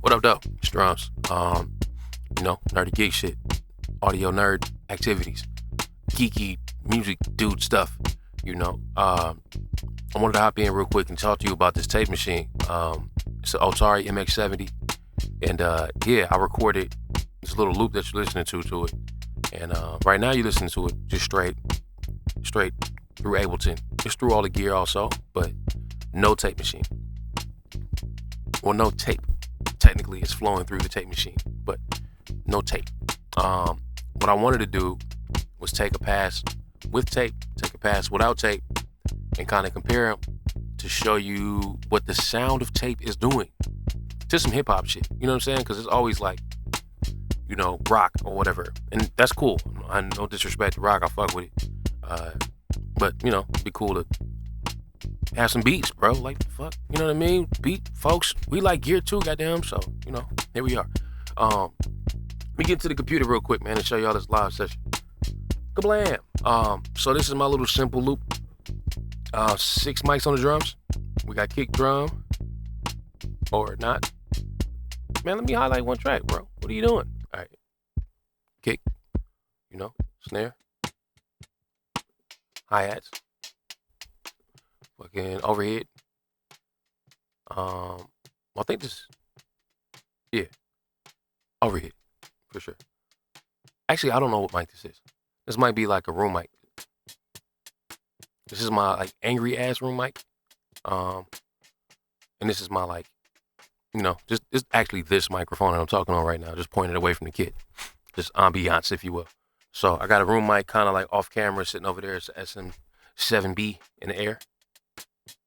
What up, though? It's Drums. Nerdy geek shit, audio nerd activities, geeky music dude stuff. I wanted to hop in real quick and talk to you about this tape machine. It's an Otari MX70, and I recorded this little loop that you're listening to it. And right now you're listening to it just straight through Ableton. It's through all the gear also, but no tape machine. Well, no tape. Technically, it's flowing through the tape machine, but no tape. What I wanted to do was take a pass with tape, take a pass without tape, and kind of compare them to show you what the sound of tape is doing to some hip hop shit. You know what I'm saying? Because it's always like, rock or whatever, and that's cool. I no disrespect to rock, I fuck with it. But it'd be cool to have some beats, bro. Like, fuck, you know what I mean? Beat, folks. We like gear too, goddamn. So, here we are. Let me get to the computer real quick, man, and show y'all this live session. Kablam. So this is my little simple loop. 6 mics on the drums. We got kick drum, or not. Man, let me highlight one track, bro. What are you doing? All right. Kick, snare, hi-hats, fucking overhead. I think overhead, for sure. Actually, I don't know what mic this is. This might be like a room mic. This is my angry ass room mic. And this is my just it's actually this microphone that I'm talking on right now, just pointed away from the kit. Just ambiance, if you will. So I got a room mic kind of off camera sitting over there. It's SM7B in the air.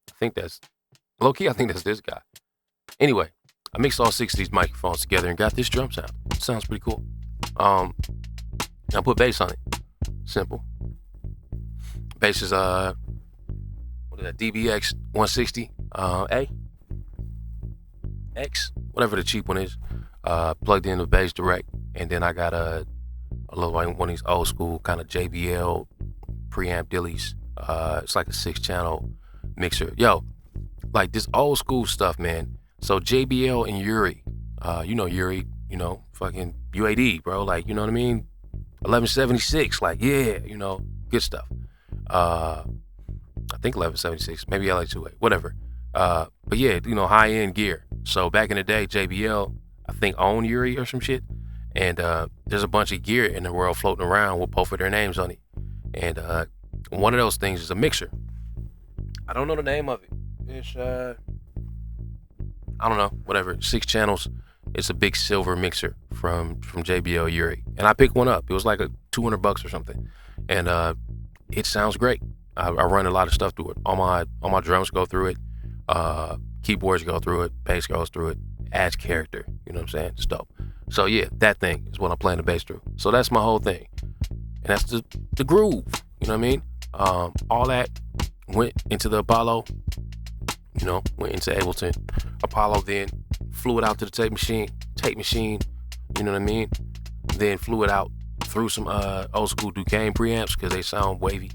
I think that's this guy. Anyway, I mixed all 6 of these microphones together and got this drum sound. It sounds pretty cool. I put bass on it. Simple. Bass is what is that? DBX 160 A X, whatever the cheap one is. Plugged in the bass direct, and then I got a little one of these old school kind of JBL preamp dillies. It's like a 6-channel mixer. Yo, like this old school stuff, man. So JBL and Yuri, Yuri, fucking UAD, bro. Like, you know what I mean? 1176, good stuff. I think 1176, maybe LA28, whatever. But yeah, high-end gear. So back in the day, JBL, I think, owned Yuri or some shit. And there's a bunch of gear in the world floating around with both of their names on it. And one of those things is a mixer. I don't know the name of it. It's, I don't know, whatever, 6 channels. It's a big silver mixer from JBL Yuri. And I picked one up. It was like $200 or something. And it sounds great. I run a lot of stuff through it. All my drums go through it. Keyboards go through it. Bass goes through it. Adds character. You know what I'm saying? It's dope. So yeah, that thing is what I'm playing the bass through. So that's my whole thing. And that's the groove. You know what I mean? All that went into the Apollo. Went into Ableton. Apollo then flew it out to the tape machine, you know what I mean? Then flew it out through some old school Duquesne preamps because they sound wavy,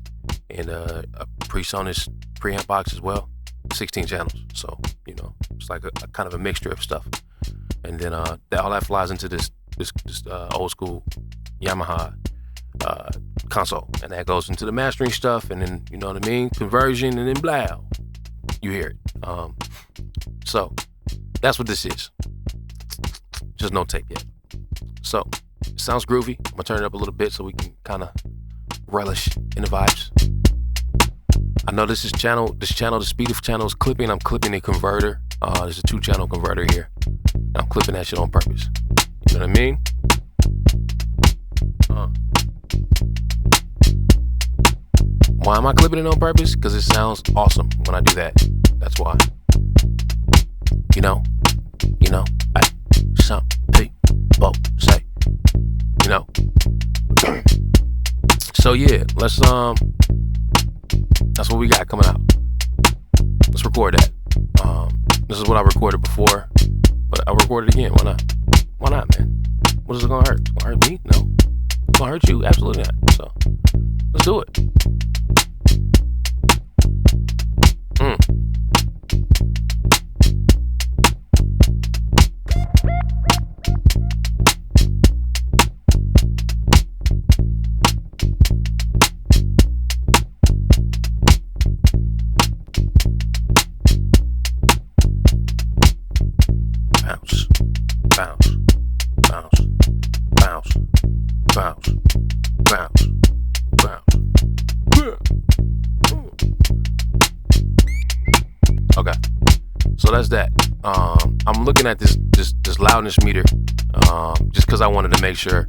and a PreSonus preamp box as well, 16 channels. So, it's like a kind of a mixture of stuff. And then all that flies into this old school Yamaha console, and that goes into the mastering stuff, and then, you know what I mean, conversion, and then blah, you hear it. So that's what this is. Just no tape yet. So it sounds groovy. I'm gonna turn it up a little bit so we can kind of relish in the vibes. I know this channel, the speed of channel is clipping. I'm clipping a converter. There's a 2-channel converter here. And I'm clipping that shit on purpose. You know what I mean? Why am I clipping it on purpose? Because it sounds awesome when I do that. That's why. Some people say, So yeah, let's that's what we got coming out. Let's record that. This is what I recorded before, but I'll record it again. Why not? Why not, man? What is it gonna hurt? It's gonna hurt me? No. It's gonna hurt you? Absolutely not. So let's do it. bounce, bounce, bounce, bounce, bounce, bounce, bounce. Okay, so that's that. I'm looking at this loudness meter, just because I wanted to make sure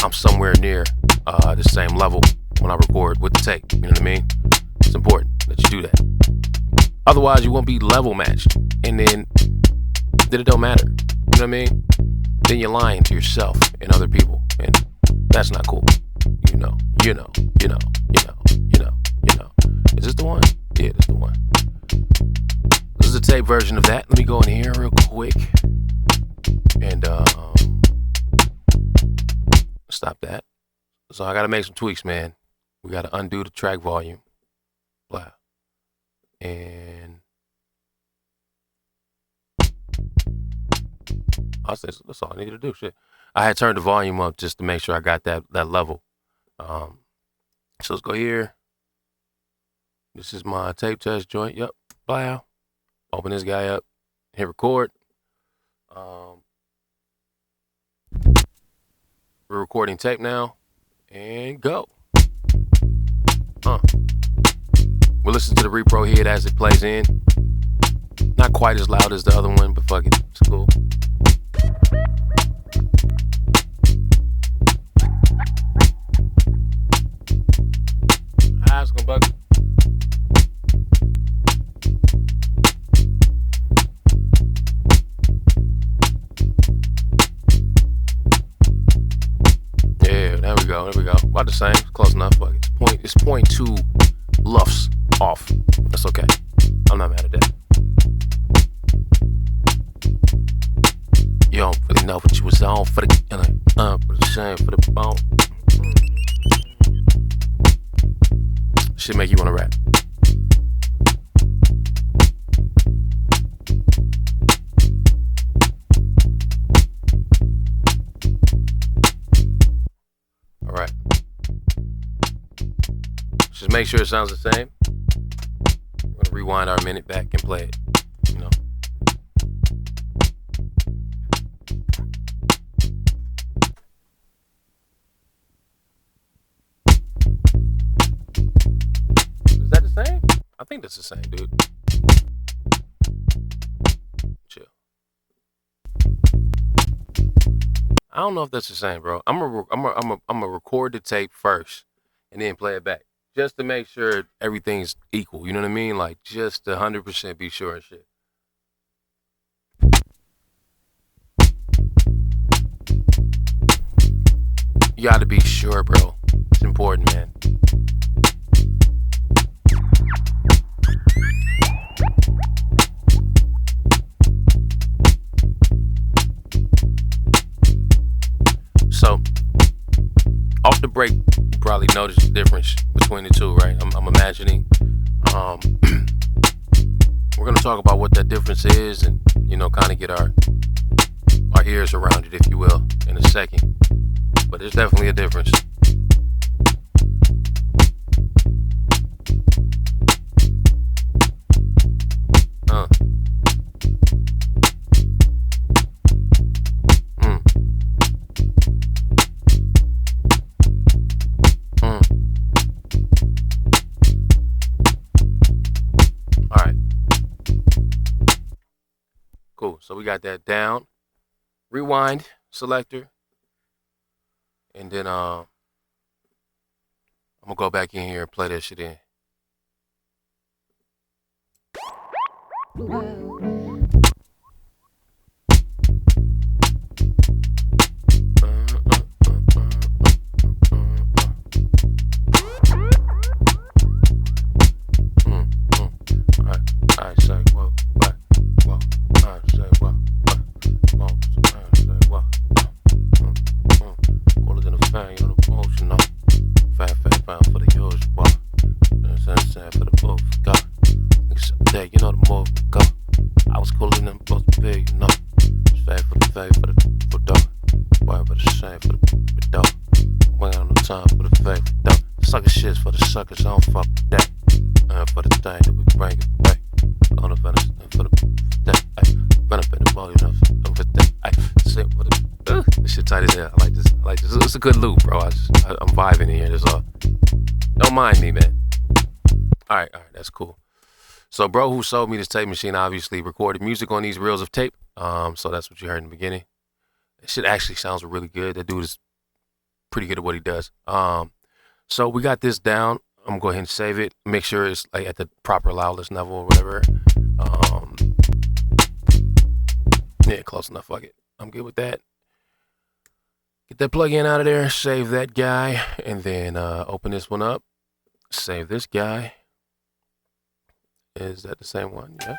I'm somewhere near the same level when I record with the tape. You know what I mean? It's important that you do that. Otherwise, you won't be level matched, and then it don't matter. You know what I mean? Then you're lying to yourself and other people, and that's not cool. You know. Is this the one? Yeah, this is the one. This is the tape version of that. Let me go in here real quick and stop that. So I gotta make some tweaks, man. We gotta undo the track volume. Blah. And that's all I needed to do. Shit. I had turned the volume up just to make sure I got that level. So let's go here. This is my tape test joint. Yep. Blah. Open this guy up. Hit record. We're recording tape now. And go. We'll listen to the repro hit as it plays in. Not quite as loud as the other one, but fuck it. It's cool. It's gonna bug. Yeah, there we go. About the same. Close enough. Fuck it. It's 0.2 lufs off. That's okay. I'm not mad at that. You don't really know what you was on for the shame for the bone. Shit make you wanna rap. All right. Just make sure it sounds the same. We're gonna rewind our minute back and play it. You know. Is that the same? I think that's the same, dude. Chill. I don't know if that's the same, bro. I'm gonna record the tape first and then play it back, just to make sure everything's equal. You know what I mean? Like, just 100% be sure and shit. You gotta be sure, bro. It's important, man. So, off the break, you probably noticed the difference between the two, right? I'm imagining. We're gonna talk about what that difference is, and kind of get our ears around it, if you will, in a second. But there's definitely a difference. Cool. So we got that down. Rewind selector. And then I'm gonna go back in here and play that shit in. I say whoa, what, whoa. I say whoa, what, whoa. I say whoa. Cooler than a fan, you're the emotional. Fan for the usual. Sad for the both. Go. Niggas there, you know the more we go. I was cooler than supposed to be, you know. Fade for the dog. Word for the shame for the dog. We ain't got no time for the fake for dog. Sucker shits for the suckers, I don't fuck with that. For the thing that we bring it back. On the benefit for the that. Benefit of all enough. This shit tight as hell. I like this. It's a good loop, bro. I'm vibing in here. That's all. Don't mind me, man. All right, that's cool. So, bro, who sold me this tape machine, obviously recorded music on these reels of tape. So that's what you heard in the beginning. This shit actually sounds really good. That dude is pretty good at what he does. So we got this down. I'm gonna go ahead and save it. Make sure it's like at the proper loudness level or whatever. Yeah, close enough. Fuck it. I'm good with that. Get that plug-in out of there. Save that guy, and then open this one up. Save this guy. Is that the same one? Yes.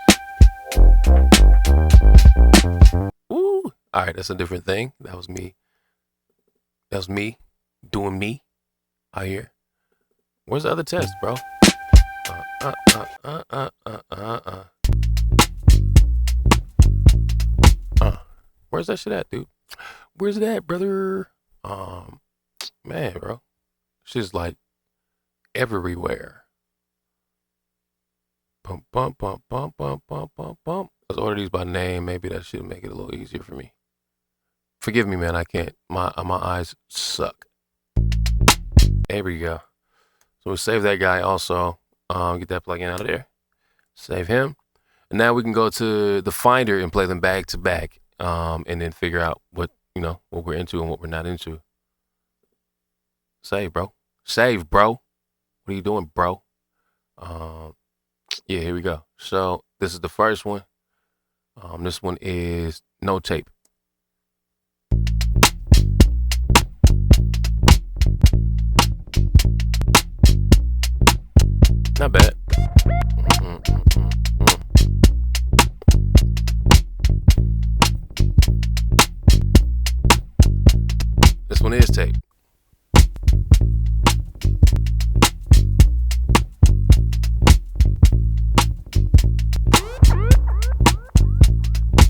Ooh. All right, that's a different thing. That was me. That was me doing me out here. Where's the other test, bro? Where's that shit at, dude? Where's it at, brother? Man, bro. Shit's like everywhere. Bump, bump, bump, bump, bump, bump, bump, bump. Let's order these by name. Maybe that should make it a little easier for me. Forgive me, man. I can't. My eyes suck. There we go. So we'll save that guy also. Get that plug-in out of there. Save him. And now we can go to the Finder and play them back to back. And then figure out what we're into and what we're not into. Save, bro. Save, bro. What are you doing, bro? Yeah, here we go. So this is the first one. This one is no tape. Not bad. This one is tape.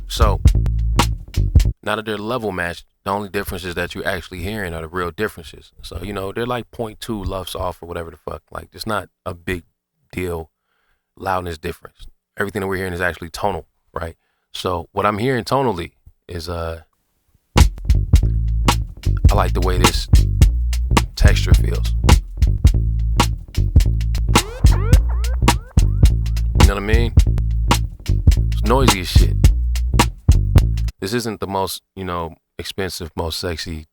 So, now that they're level matched, the only differences that you're actually hearing are the real differences. So, they're like 0.2 LUFS off or whatever the fuck. Like, it's not a big deal loudness difference. Everything that we're hearing is actually tonal, right? So, what I'm hearing tonally is, I like the way this texture feels. You know what I mean? It's noisy as shit. This isn't the most, expensive, most sexy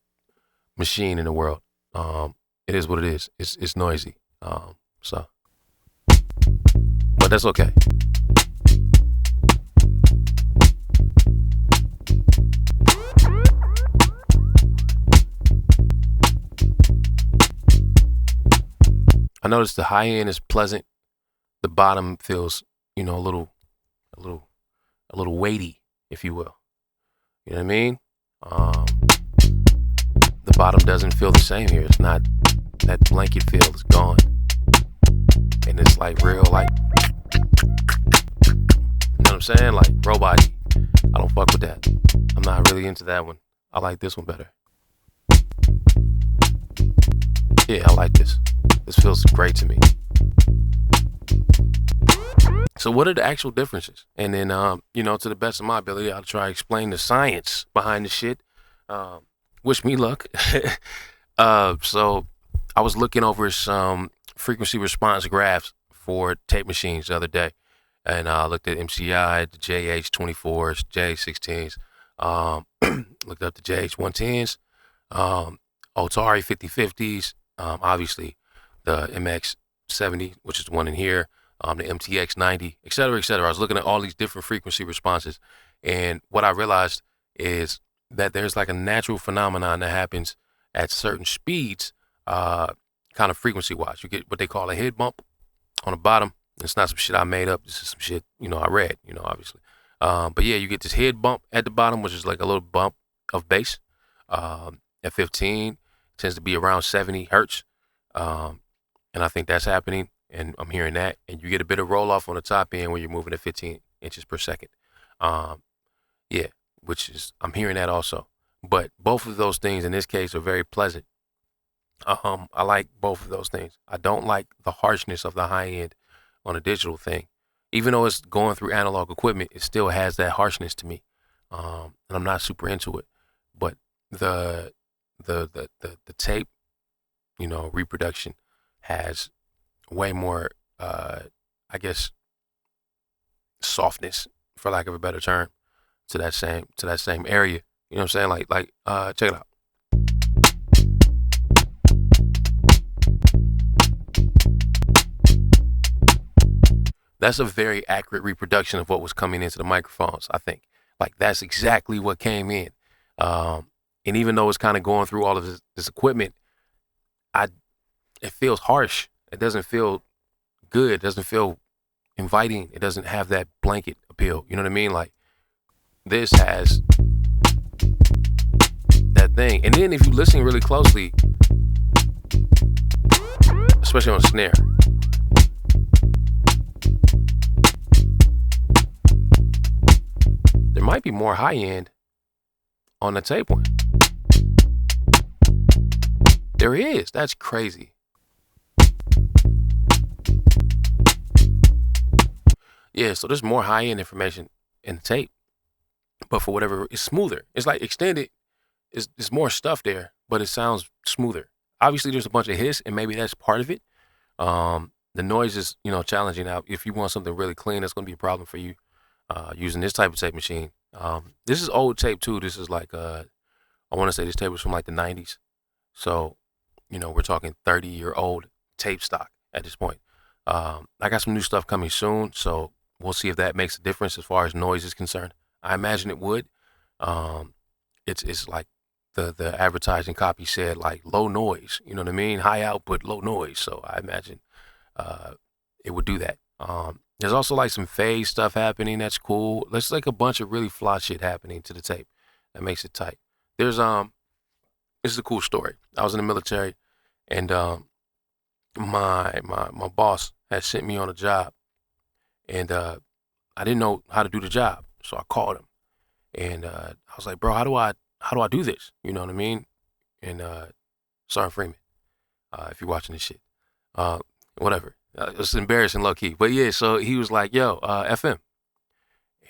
machine in the world. It is what it is. It's noisy. But that's okay. I noticed the high end is pleasant. The bottom feels, a little weighty, if you will. You know what I mean? The bottom doesn't feel the same here. It's not, that blanket feel is gone. And it's like real, like, you know what I'm saying? Like robot. I don't fuck with that. I'm not really into that one. I like this one better. Yeah, I like this. This feels great to me. So what are the actual differences? And then, to the best of my ability, I'll try to explain the science behind the shit. Wish me luck. So I was looking over some frequency response graphs for tape machines the other day. And I looked at MCI, the JH24s, JH16s, looked up the JH110s, Otari 5050s, obviously the MX70, which is the one in here, the MTX90, et cetera, et cetera. I was looking at all these different frequency responses. And what I realized is that there's like a natural phenomenon that happens at certain speeds, kind of frequency-wise. You get what they call a head bump on the bottom. It's not some shit I made up. This is some shit, I read, obviously. But yeah, you get this head bump at the bottom, which is like a little bump of bass. At 15, it tends to be around 70 hertz. And I think that's happening. And I'm hearing that. And you get a bit of roll off on the top end when you're moving at 15 inches per second. Yeah, which is, I'm hearing that also. But both of those things in this case are very pleasant. I like both of those things. I don't like the harshness of the high end on a digital thing. Even though it's going through analog equipment, it still has that harshness to me. and I'm not super into it. But the tape, reproduction has way more, I guess, softness, for lack of a better term, to that same area. You know what I'm saying? Check it out. That's a very accurate reproduction of what was coming into the microphones, I think. Like, that's exactly what came in. And even though it's kind of going through all of this equipment, it feels harsh. It doesn't feel good. It doesn't feel inviting. It doesn't have that blanket appeal. You know what I mean? Like, this has that thing. And then if you listen really closely, especially on the snare, there might be more high end on the tape one. There is. That's crazy. Yeah, so there's more high end information in the tape, but for whatever, it's smoother. It's like extended. There's more stuff there, but it sounds smoother. Obviously, there's a bunch of hiss, and maybe that's part of it. The noise is, challenging. Now, if you want something really clean, that's going to be a problem for you using this type of tape machine. This is old tape too. This is like I want to say this tape was from like the 90s. So, we're talking 30-year-old tape stock at this point. I got some new stuff coming soon, so we'll see if that makes a difference as far as noise is concerned. I imagine it would. It's like the advertising copy said, like, low noise, you know what I mean? High output, low noise. So I imagine it would do that. There's also like some phase stuff happening. That's cool. There's like a bunch of really fly shit happening to the tape that makes it tight. There's this is a cool story. I was in the military, and my boss had sent me on a job, and I didn't know how to do the job, so I called him, and I was like, bro, how do I do this? You know what I mean? And sorry, Freeman, if you're watching this shit, whatever. It's embarrassing, low key, but yeah. So he was like, yo, FM,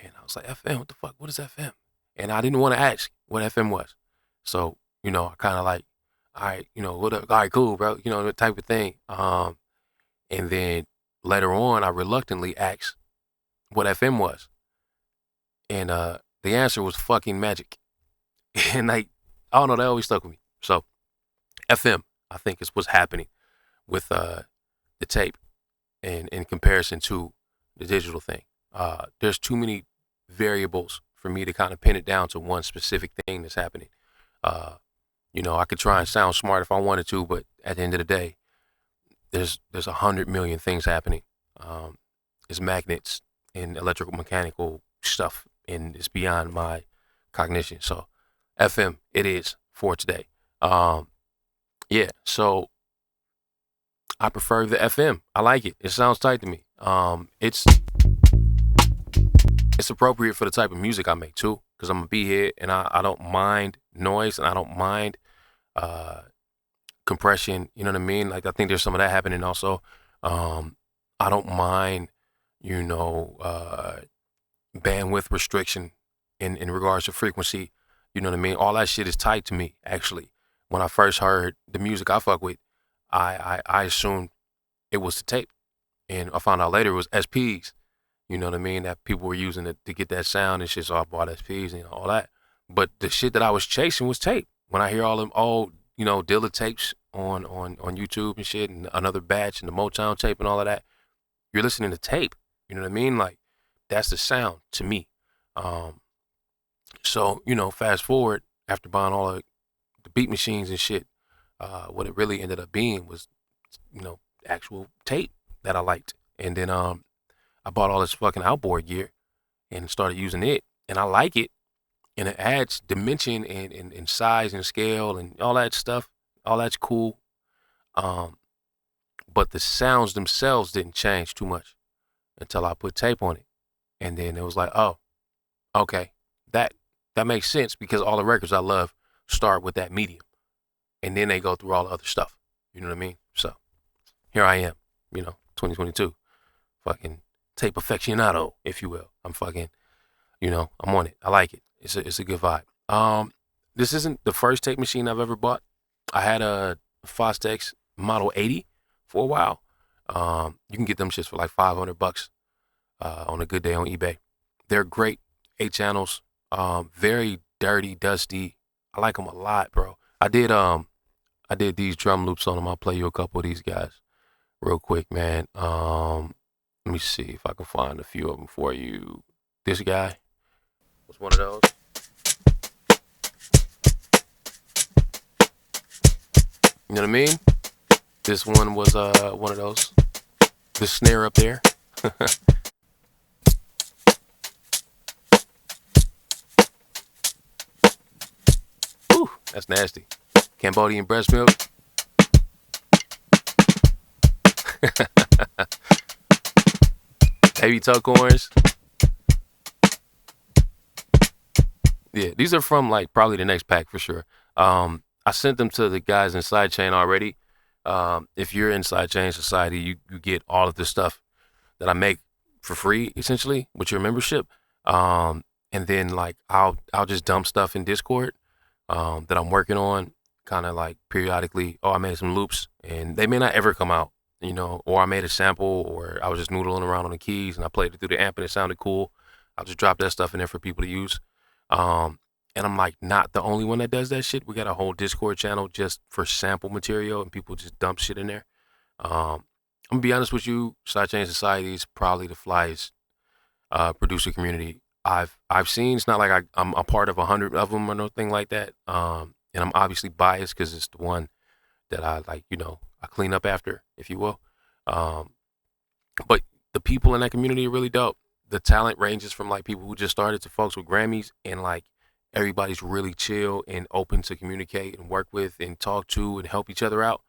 and I was like, FM, what the fuck? What is FM? And I didn't want to ask what FM was, so I kind of like, all right, what up? All right, cool, bro. The type of thing. And then later on, I reluctantly asked what FM was, and the answer was fucking magic. And like, I don't know, that always stuck with me. So FM, I think, is what's happening with the tape, and in comparison to the digital thing. There's too many variables for me to kind of pin it down to one specific thing that's happening. I could try and sound smart if I wanted to, but at the end of the day, there's 100 million things happening. It's magnets and electrical mechanical stuff, and it's beyond my cognition. So FM it is for today. Yeah, so I prefer the FM. I like it. It sounds tight to me. It's appropriate for the type of music I make too, because I'm gonna be here, and I don't mind noise, and I don't mind compression. You know what I mean? Like, I think there's some of that happening also. I don't mind, bandwidth restriction in regards to frequency. You know what I mean? All that shit is tight to me, actually. When I first heard the music I fuck with, I assumed it was the tape. And I found out later it was SPs, you know what I mean, that people were using it to get that sound and shit, so I bought SPs and all that. But the shit that I was chasing was tape. When I hear all them old, Dilla tapes on YouTube and shit, and another batch and the Motown tape and all of that, you're listening to tape, you know what I mean? Like, that's the sound to me. So, fast forward, after buying all the beat machines and shit, what it really ended up being was, actual tape that I liked. And then I bought all this fucking outboard gear and started using it, and I like it, and it adds dimension and size and scale and all that stuff. All that's cool. But the sounds themselves didn't change too much until I put tape on it. And then it was like, oh, okay, that makes sense, because all the records I love start with that medium, and then they go through all the other stuff. You know what I mean? So here I am, 2022, fucking tape aficionado, if you will. I'm fucking I'm on it. I like it. It's a good vibe. This isn't the first tape machine I've ever bought. I had a Fostex Model 80 for a while. You can get them shits for like $500 on a good day on eBay. They're great. 8 channels. Very dirty, dusty. I like them a lot, bro. I did these drum loops on them. I'll play you a couple of these guys real quick, man. Let me see if I can find a few of them for you. This guy was one of those. You know what I mean? This one was one of those. The snare up there. Ooh, that's nasty. Cambodian breast milk. Baby tuck horns. Yeah, these are from like probably the next pack for sure. I sent them to the guys in Sidechain already. If you're in Sidechain Society, you get all of the stuff that I make for free, essentially, with your membership. And then like I'll just dump stuff in Discord that I'm working on, kind of like periodically. Oh, I made some loops, and they may not ever come out, or I made a sample, or I was just noodling around on the keys and I played it through the amp and it sounded cool. I'll just drop that stuff in there for people to use. And I'm like not the only one that does that shit. We got a whole Discord channel just for sample material, and people just dump shit in there. I'm gonna be honest with you, Sidechain Society is probably the flyest producer community I've seen. It's not like I'm a part of 100 of them or nothing like that. And I'm obviously biased because it's the one that I like, I clean up after, if you will. But the people in that community are really dope. The talent ranges from like people who just started to folks with Grammys, and like everybody's really chill and open to communicate and work with and talk to and help each other out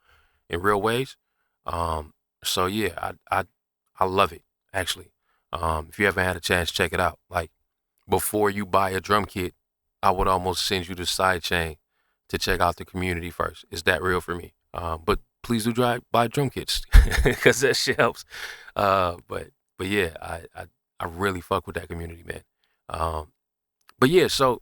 in real ways. So yeah, I love it actually. If you haven't had a chance, check it out. Like before you buy a drum kit, I would almost send you to Sidechain to check out the community first. It's that real for me. But please do buy drum kits because that shit helps. But yeah, I really fuck with that community, man. But yeah, so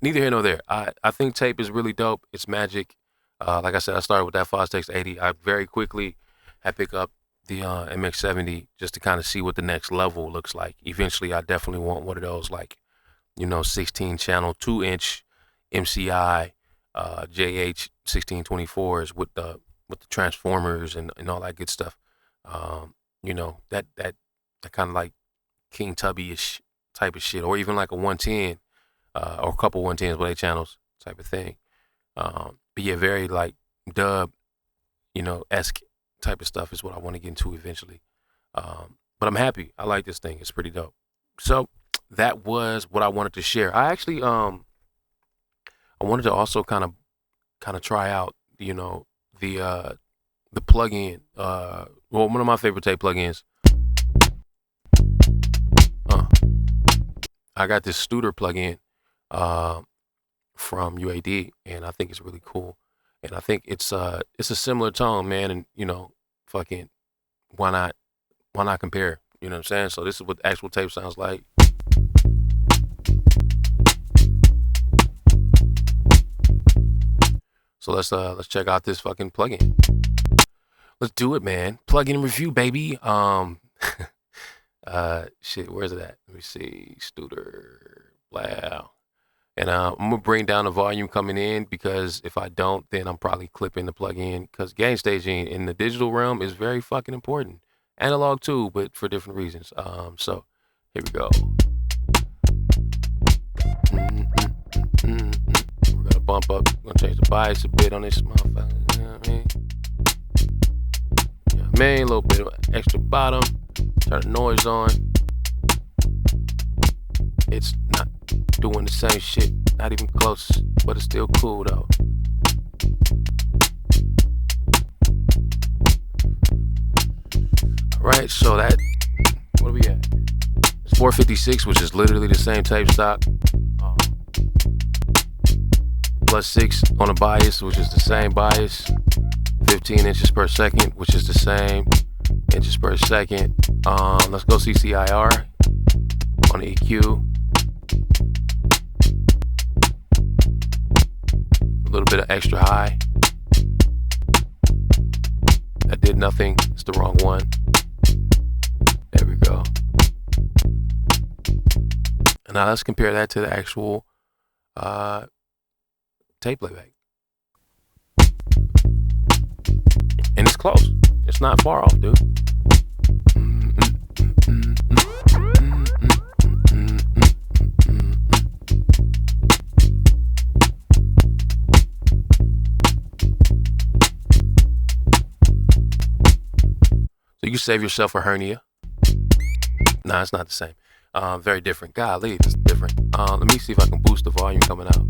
neither here nor there. I think tape is really dope. It's magic. Like I said, I started with that Fostex 80. I very quickly had picked up the MX70 just to kind of see what the next level looks like. Eventually, I definitely want one of those, like, 16 channel, 2-inch MCI, JH 1624s with the transformers and all that good stuff. That kind of like King Tubby-ish type of shit, or even like a 110, or a couple 110s with 8 channels type of thing. But yeah, very like dub, esque type of stuff is what I want to get into eventually. But I'm happy. I like this thing. It's pretty dope. So that was what I wanted to share. I actually I wanted to also kind of try out, the plugin. One of my favorite tape plugins. I got this Studer plugin from UAD, and I think it's really cool. And I think it's a similar tone, man. And fucking why not compare? You know what I'm saying? So this is what actual tape sounds like. So let's check out this fucking plugin. Let's do it, man. Plugin review, baby. Shit, where's it at? Let me see. Studer. Wow. And I'm gonna bring down the volume coming in, because if I don't, then I'm probably clipping the plugin, because gain staging in the digital realm is very fucking important. Analog too, but for different reasons. So here we go. We're gonna bump up. We're gonna change the bias a bit on this motherfucker. You know what I mean? A little bit of extra bottom. Turn the noise on. It's not doing the same shit, not even close, but it's still cool though. Alright, so that, what are we at? It's 456, which is literally the same tape stock. Plus 6 on the bias, which is the same bias. 15 inches per second, which is the same inches per second. Let's go CCIR on the EQ. little bit of extra high. That did nothing. It's the wrong one. There we go. And now let's compare that to the actual tape playback. And it's close. It's not far off, dude. So you can save yourself a hernia. Nah, it's not the same. Very different. Golly, it's different. Let me see if I can boost the volume coming out.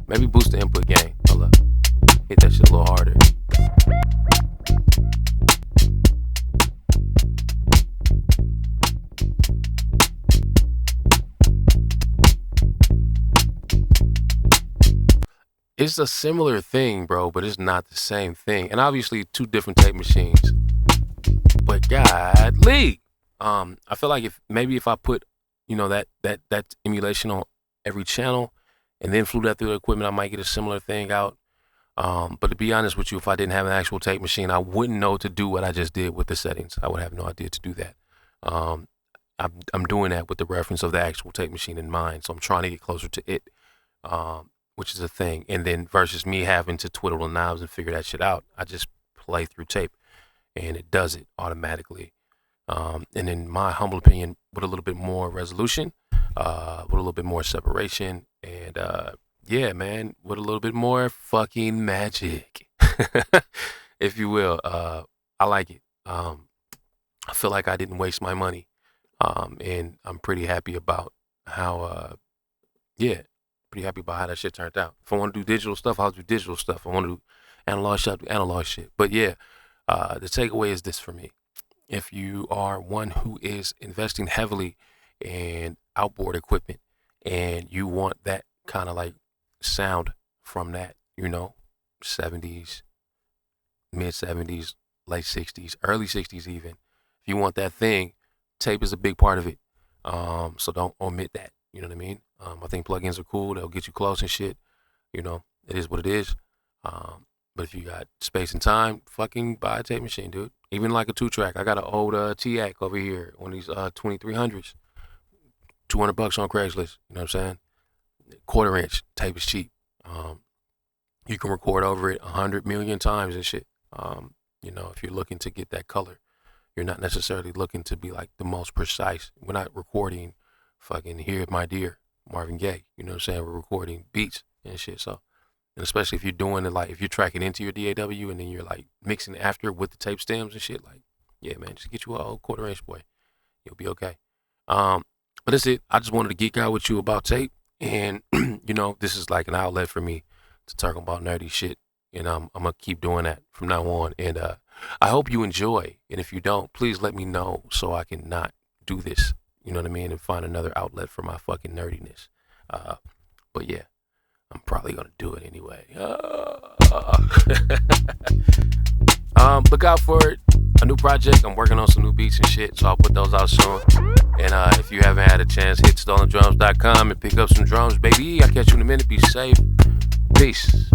Maybe boost the input gain. Hold up. Hit that shit a little harder. It's a similar thing, bro, but it's not the same thing. And obviously, two different tape machines. But godly, I feel like if I put, that emulation on every channel, and then flew that through the equipment, I might get a similar thing out. But to be honest with you, if I didn't have an actual tape machine, I wouldn't know to do what I just did with the settings. I would have no idea to do that. I'm doing that with the reference of the actual tape machine in mind, so I'm trying to get closer to it. Which is a thing. And then versus me having to twiddle the knobs and figure that shit out, I just play through tape and it does it automatically. And in my humble opinion, with a little bit more resolution, with a little bit more separation, and yeah, man, with a little bit more fucking magic, if you will. I like it. I feel like I didn't waste my money. And I'm pretty happy about how, pretty happy about how that shit turned out. If I want to do digital stuff, I'll do digital stuff. If I want to do analog shit, I'll do analog shit. But yeah, the takeaway is this for me. If you are one who is investing heavily in outboard equipment and you want that kind of like sound from that, 70s, mid 70s, late 60s, early 60s even. If you want that thing, tape is a big part of it. So don't omit that. You know what I mean? I think plugins are cool. They'll get you close and shit. It is what it is. But if you got space and time, fucking buy a tape machine, dude. Even like a 2-track. I got an old TAC over here, one of these 2300s. $200 on Craigslist. You know what I'm saying? 1/4 inch tape is cheap. You can record over it 100 million times and shit. If you're looking to get that color, you're not necessarily looking to be like the most precise. We're not recording fucking Here My Dear, Marvin Gaye. You know what I'm saying? We're recording beats and shit. So, and especially if you're doing it, like if you're tracking into your DAW and then you're like mixing after with the tape stems and shit, like, yeah, man, just get you a old 1/4 inch, boy. You'll be okay. But that's it. I just wanted to geek out with you about tape. And, this is like an outlet for me to talk about nerdy shit. And I'm going to keep doing that from now on. And I hope you enjoy. And if you don't, please let me know so I can not do this. You know what I mean? And find another outlet for my fucking nerdiness. But yeah, I'm probably going to do it anyway. Look out for it. A new project. I'm working on some new beats and shit. So I'll put those out soon. And if you haven't had a chance, hit STLNDRMS.com and pick up some drums, baby. I'll catch you in a minute. Be safe. Peace.